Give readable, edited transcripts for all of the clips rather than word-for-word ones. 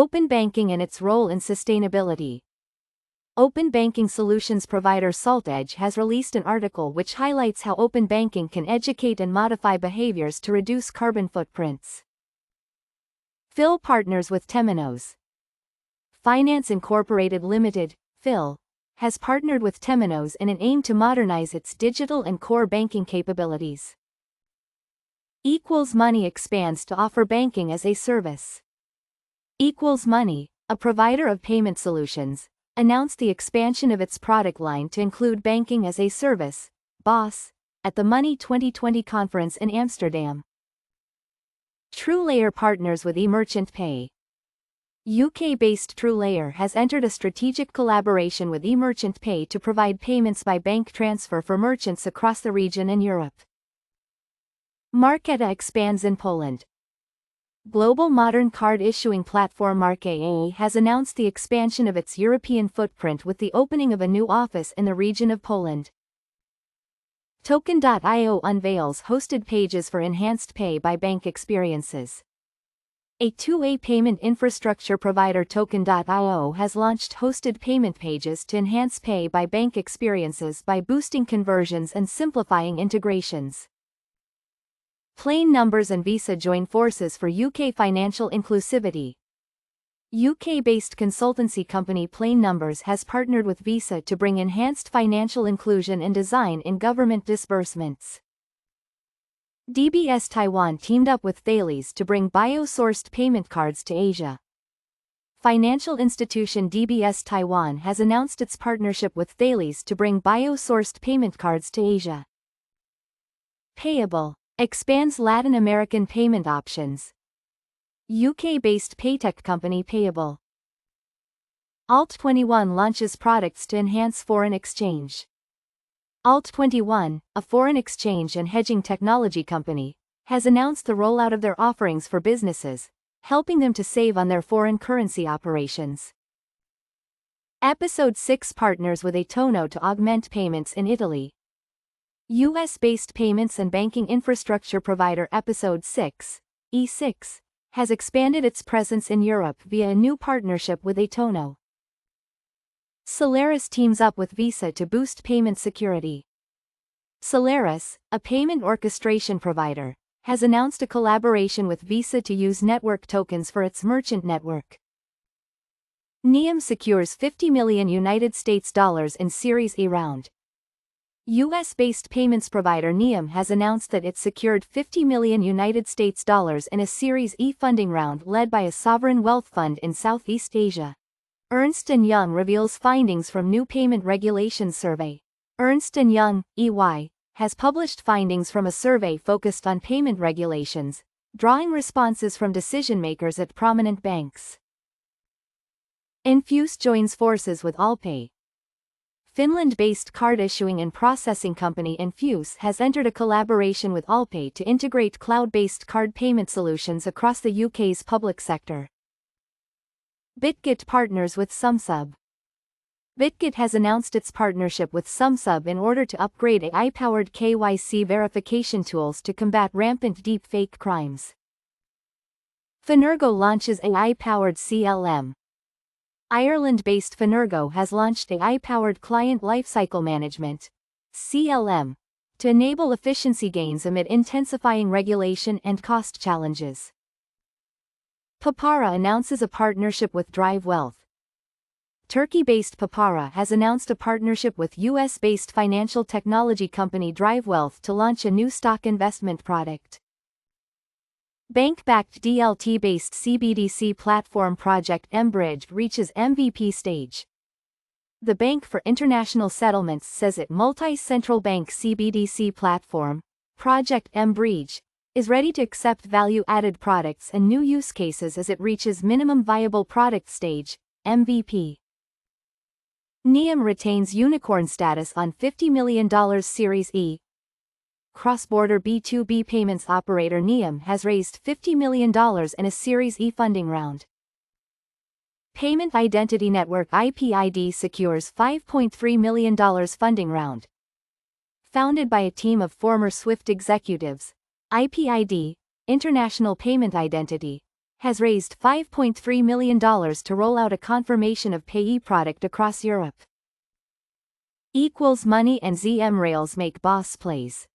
Open banking and its role in sustainability. Open banking solutions provider SaltEdge has released an article which highlights how open banking can educate and modify behaviors to reduce carbon footprints. Phil partners with Temenos. Finance Incorporated Limited, Phil, has partnered with Temenos in an aim to modernize its digital and core banking capabilities. Money expands to offer banking as a service. Money, a provider of payment solutions, announced the expansion of its product line to include banking as a service, BaaS, at the Money 2020 conference in Amsterdam. TrueLayer partners with eMerchant Pay. UK-based TrueLayer has entered a strategic collaboration with eMerchant Pay to provide payments by bank transfer for merchants across the region and Europe. Marqeta expands in Poland. Global modern card issuing platform Marqeta has announced the expansion of its European footprint with the opening of a new office in the region of Poland. Token.io unveils hosted pages for enhanced pay by bank experiences. A two-way payment infrastructure provider Token.io has launched hosted payment pages to enhance pay by bank experiences by boosting conversions and simplifying integrations. Plain Numbers and Visa join forces for UK financial inclusivity. UK-based consultancy company Plain Numbers has partnered with Visa to bring enhanced financial inclusion and design in government disbursements. DBS Taiwan teamed up with Thales to bring bio-sourced payment cards to Asia. Financial institution DBS Taiwan has announced its partnership with Thales to bring bio-sourced payment cards to Asia. Payabl expands Latin American payment options. UK-based paytech company Payabl. Alt21 launches products to enhance foreign exchange. Alt21, a foreign exchange and hedging technology company, has announced the rollout of their offerings for businesses, helping them to save on their foreign currency operations. Episode 6 partners with A-Tono to augment payments in Italy. US-based payments and banking infrastructure provider Episode 6, E6, has expanded its presence in Europe via a new partnership with A-Tono. Celeris teams up with Visa to boost payment security. Celeris, a payment orchestration provider, has announced a collaboration with Visa to use network tokens for its merchant network. Nium secures $50 million in Series E round. US-based payments provider Nium has announced that it secured $50 million in a Series E funding round led by a sovereign wealth fund in Southeast Asia. Ernst Young reveals findings from new payment regulations survey. Ernst Young, EY, has published findings from a survey focused on payment regulations, drawing responses from decision-makers at prominent banks. Enfuce joins forces with allpay. Finland-based card issuing and processing company Enfuce has entered a collaboration with allpay to integrate cloud-based card payment solutions across the UK's public sector. Bitget partners with Sumsub. Bitget has announced its partnership with Sumsub in order to upgrade AI-powered KYC verification tools to combat rampant deepfake crimes. Fenergo launches AI-powered CLM. Ireland-based Fenergo has launched AI-powered Client Lifecycle Management (CLM) to enable efficiency gains amid intensifying regulation and cost challenges. Papara announces a partnership with Drive Wealth. Turkey-based Papara has announced a partnership with US-based financial technology company Drive Wealth to launch a new stock investment product. Bank-backed DLT-based CBDC platform Project mBridge reaches MVP stage. The Bank for International Settlements says its multi-central bank CBDC platform, Project mBridge, is ready to accept value-added products and new use cases as it reaches minimum viable product stage, MVP. Nium retains unicorn status on $50 million Series E. Cross-border B2B payments operator Nium has raised $50 million in a Series E funding round. Payment Identity Network IPID secures $5.3 million funding round. Founded by a team of former SWIFT executives, IPID, International Payment Identity, has raised $5.3 million to roll out a confirmation of payee product across Europe. Money and ZM Rails make boss plays.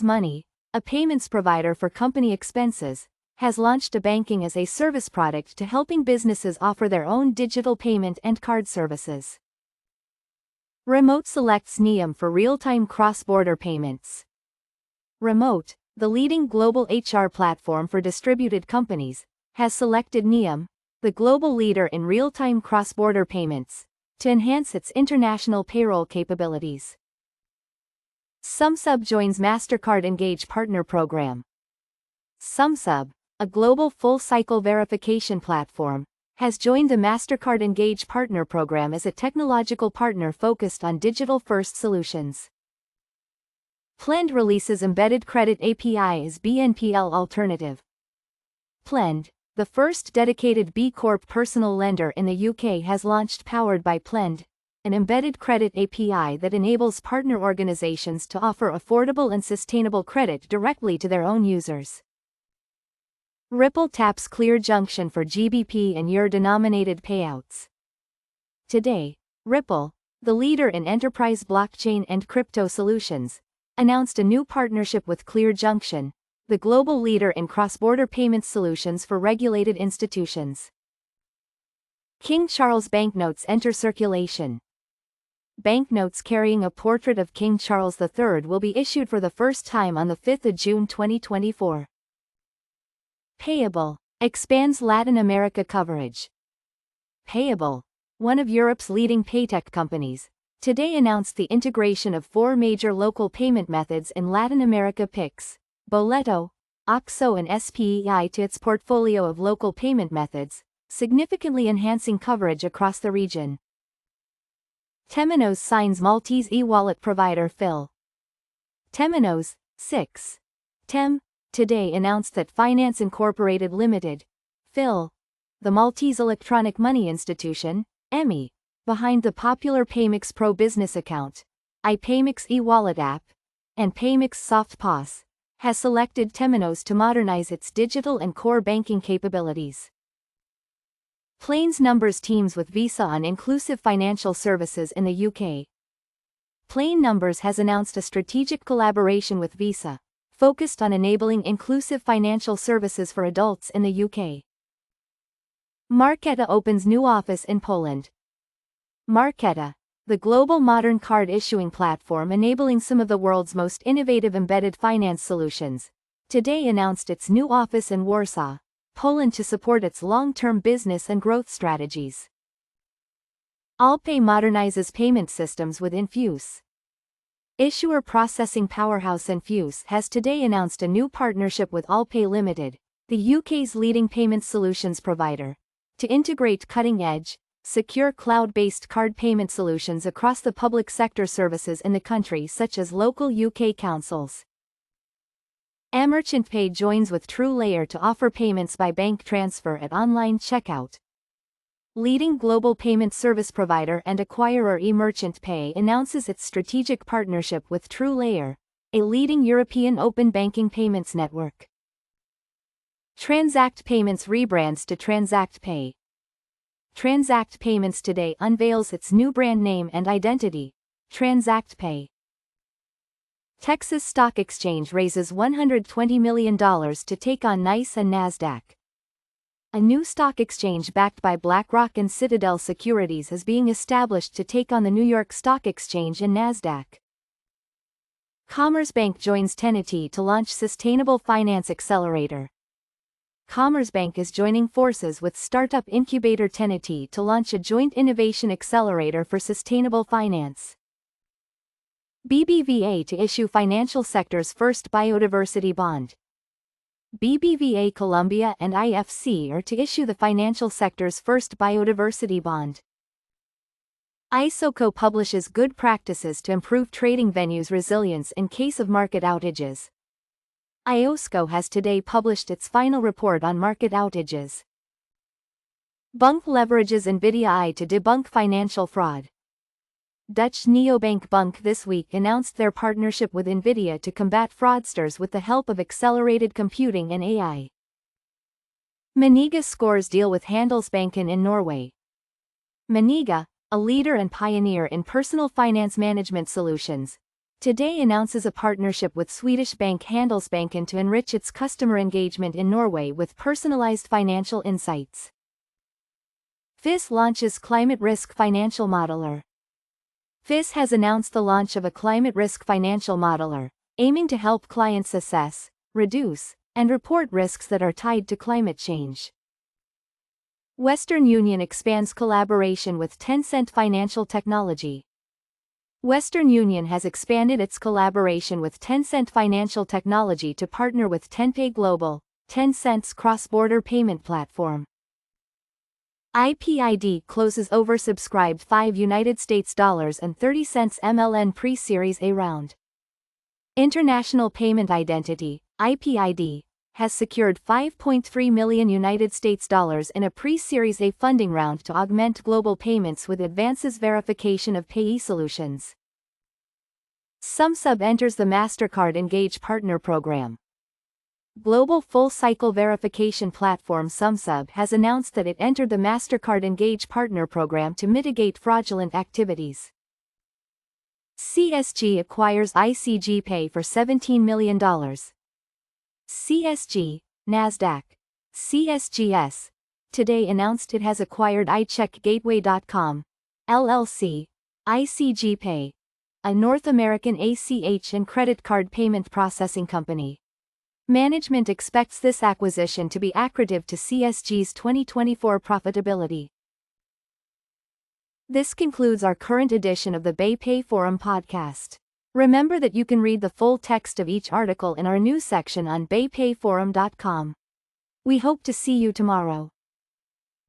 Money, a payments provider for company expenses, has launched a banking-as-a-service product to helping businesses offer their own digital payment and card services. Remote selects Nium for real-time cross-border payments. Remote, the leading global HR platform for distributed companies, has selected Nium, the global leader in real-time cross-border payments, to enhance its international payroll capabilities. Sumsub joins MasterCard Engage Partner Program. Sumsub, a global full-cycle verification platform, has joined the MasterCard Engage Partner Program as a technological partner focused on digital-first solutions. Plend releases embedded credit API as BNPL alternative. Plend, the first dedicated B Corp personal lender in the UK, has launched Powered by Plend, an embedded credit API that enables partner organizations to offer affordable and sustainable credit directly to their own users. Ripple taps Clear Junction for GBP and euro-denominated payouts. Today, Ripple, the leader in enterprise blockchain and crypto solutions, announced a new partnership with Clear Junction, the global leader in cross-border payment solutions for regulated institutions. King Charles banknotes enter circulation. Banknotes carrying a portrait of King Charles III will be issued for the first time on the 5th of June 2024. Payabl expands Latin America coverage. Payabl, one of Europe's leading paytech companies, today announced the integration of 4 major local payment methods in Latin America: Pix, Boleto, OXXO and SPEI to its portfolio of local payment methods, significantly enhancing coverage across the region. Temenos signs Maltese e-wallet provider Phil. Temenos, 6. Tem, today announced that Finance Incorporated Limited, Phil, the Maltese electronic money institution, EMI, behind the popular Paymix Pro business account, iPaymix e-wallet app, and Paymix Soft POS, has selected Temenos to modernize its digital and core banking capabilities. Plains Numbers teams with Visa on inclusive financial services in the UK. Plain Numbers has announced a strategic collaboration with Visa, focused on enabling inclusive financial services for adults in the UK. Marqeta opens new office in Poland. Marqeta, the global modern card issuing platform enabling some of the world's most innovative embedded finance solutions, today announced its new office in Warsaw, Poland, to support its long-term business and growth strategies. allpay modernizes payment systems with Enfuce. Issuer processing powerhouse Enfuce has today announced a new partnership with allpay Limited, the UK's leading payment solutions provider, to integrate cutting-edge, secure cloud-based card payment solutions across the public sector services in the country, such as local UK councils. eMerchantPay joins with TrueLayer to offer payments by bank transfer at online checkout. Leading global payment service provider and acquirer eMerchantPay announces its strategic partnership with TrueLayer, a leading European open banking payments network. Transact Payments rebrands to TransactPay. Transact Payments today unveils its new brand name and identity, TransactPay. Texas Stock Exchange raises $120 million to take on NICE and NASDAQ. A new stock exchange backed by BlackRock and Citadel Securities is being established to take on the New York Stock Exchange and NASDAQ. Commerzbank joins Tenity to launch Sustainable Finance Accelerator. Commerzbank is joining forces with startup incubator Tenity to launch a joint innovation accelerator for sustainable finance. BBVA to issue financial sector's first biodiversity bond. BBVA Colombia and IFC are to issue the financial sector's first biodiversity bond. ISOCO publishes good practices to improve trading venues' resilience in case of market outages. IOSCO has today published its final report on market outages. Bunk leverages NVIDIA to debunk financial fraud. Dutch neobank Bunk this week announced their partnership with NVIDIA to combat fraudsters with the help of accelerated computing and AI. Maniga scores deal with Handelsbanken in Norway. Maniga, a leader and pioneer in personal finance management solutions, today announces a partnership with Swedish bank Handelsbanken to enrich its customer engagement in Norway with personalized financial insights. FIS launches Climate Risk Financial Modeler. FIS has announced the launch of a climate risk financial modeler, aiming to help clients assess, reduce, and report risks that are tied to climate change. Western Union expands collaboration with Tencent Financial Technology. Western Union has expanded its collaboration with Tencent Financial Technology to partner with Tenpay Global, Tencent's cross-border payment platform. IPID closes oversubscribed $5.30 MLN pre-Series A round. International Payment Identity, IPID, has secured $5.3 million in a pre-Series A funding round to augment global payments with advances verification of payee solutions. Sumsub enters the MasterCard Engage Partner Program. Global full-cycle verification platform Sumsub has announced that it entered the MasterCard Engage Partner Program to mitigate fraudulent activities. CSG acquires ICG Pay for $17 million. CSG, Nasdaq, CSGS, today announced it has acquired iCheckGateway.com, LLC, ICG Pay, a North American ACH and credit card payment processing company. Management expects this acquisition to be accretive to CSG's 2024 profitability. This concludes our current edition of the BayPay Forum podcast. Remember that you can read the full text of each article in our news section on baypayforum.com. We hope to see you tomorrow.